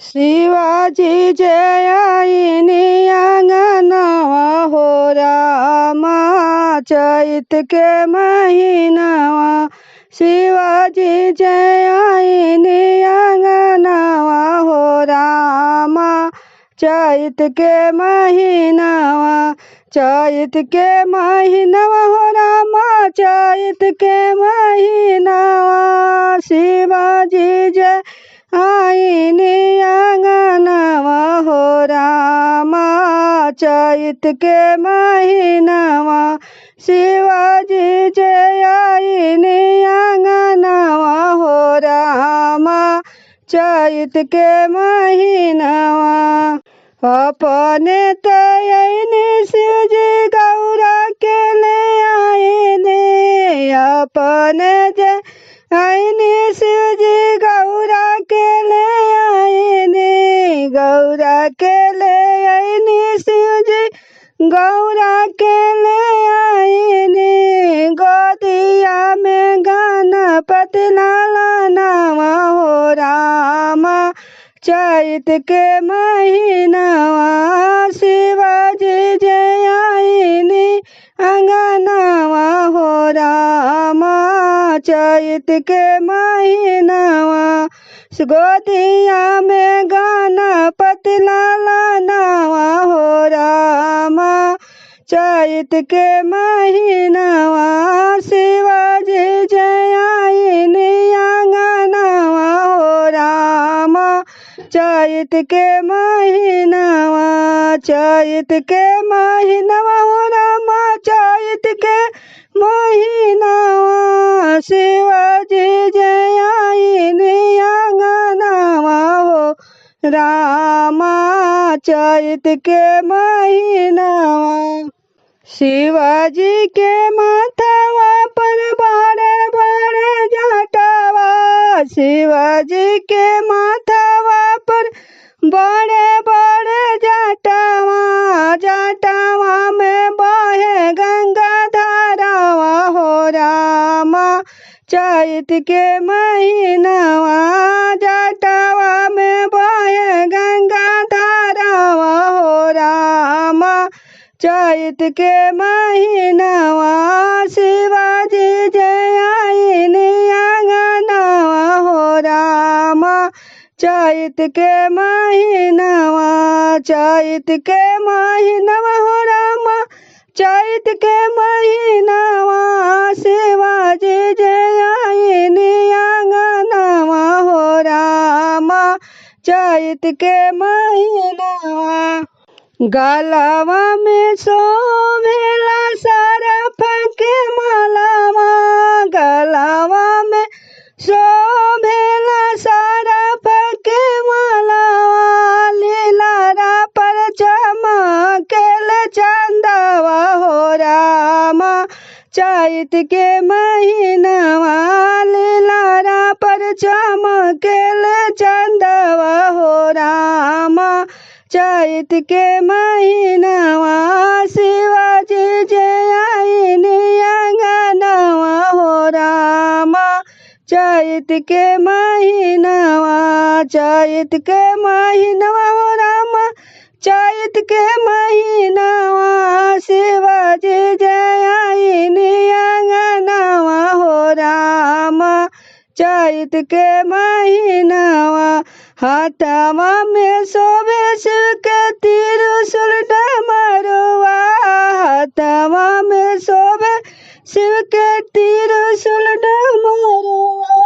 शिवाजी जय आईनी आंगनवा हो रामा चैत के महीनवा। शिवाजी जय आईनी आंगनवा हो रामा चैत के महीनवा। चैत के महीनवा हो रामा चैत के महीनवा। शिवाजी जय आईनी आंगनवा हो रामा चैत के महीनवा। शिवाजी जय आईनी आंगनवा हो रामा चैत के महीनवा। अपने तयनी शिवजी गौरा के ले आईने। अपने जय आईनी शिवजी गौरा के ले आईने। गौरा के ले आईनी शिवजी गौरा के ले आईने। गोदिया में गणपति लालनवा हो रामा चैत के महीनवा। शिवाजी जय आईनी आंगनवा हो रामा चैत के महीनवा। गोदिया में गणपति लालनवा हो रामा चैत के महीनवा। शिवाजी जय आईनी आंगनवा हो रामा चैत के महीनवा। चैत के महीनवा हो रामा चैत के महीनवा। शिवाजी जय आईनी आंगनवा हो रामा चैत के महीनवा। शिवाजी के माथवा पर बड़े बड़े जटावा। शिवाजी के माथवा पर बड़े बड़े जटावा। जटावा में बहे गंगा धारावा हो रामा चैत के महीनवा। जटावा में बहे गंगा धारावा हो रामा चैत के महीनवा। शिवाजी जय आईनी आंगनवा हो रामा चैत के महीनवा। चैत के महीनवा हो रामा चैत के महीनवा। शिवाजी जय आईनी आंगनवा हो रामा चैत के महीनवा। गलवा में शोभेला सरफ के मालावा। गलवा में शोभेला सरफ के मालावा। लीलारा पर चमकेल चंदवा हो रामा चैत के महीनवा। लीलारा पर चमकेल चंदवा हो रामा चैत के महीनवा। शिवाजी जय आईनी आंगनवा हो रामा चैत के महीनवा। चैत के महीनवा हो रामा चैत के महीनवा। शिवाजी जय आईनी आंगनवा हो रामा चैत के महीनवा। हाथवा में शोभे शिव के त्रिशूल डमरुआ। हाथवा में शोभे शिव के त्रिशूल डमरुआ।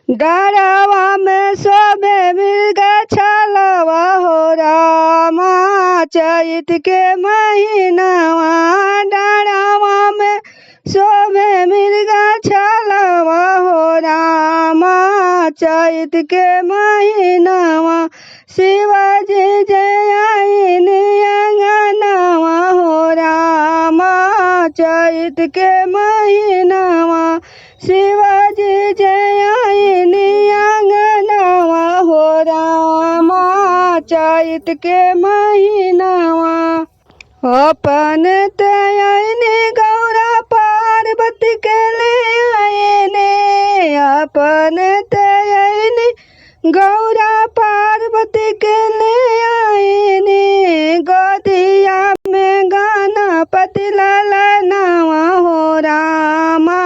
डरावा में शोभे मृग छलवा हो रामा चैत के महीनवा। डरावा में शोभे मृग छलवा हो रामा चैत के महीनवा। शिवाजी जय आईनी आंगनवा हो रामा चैत के महीनवा। शिवाजी जय आईनी आंगनवा हो रामा चैत के महीनवा। अपन तयनी गौरा पार्वती के ले आईने। अपन तयनी गौरा पार्वती ललनावा हो रामा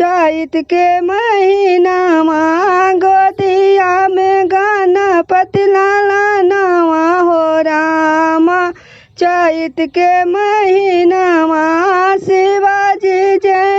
चैत के महीनावा गोदिया में गणपति ललनावा हो रामा चैत के महीनावा शिवाजी जय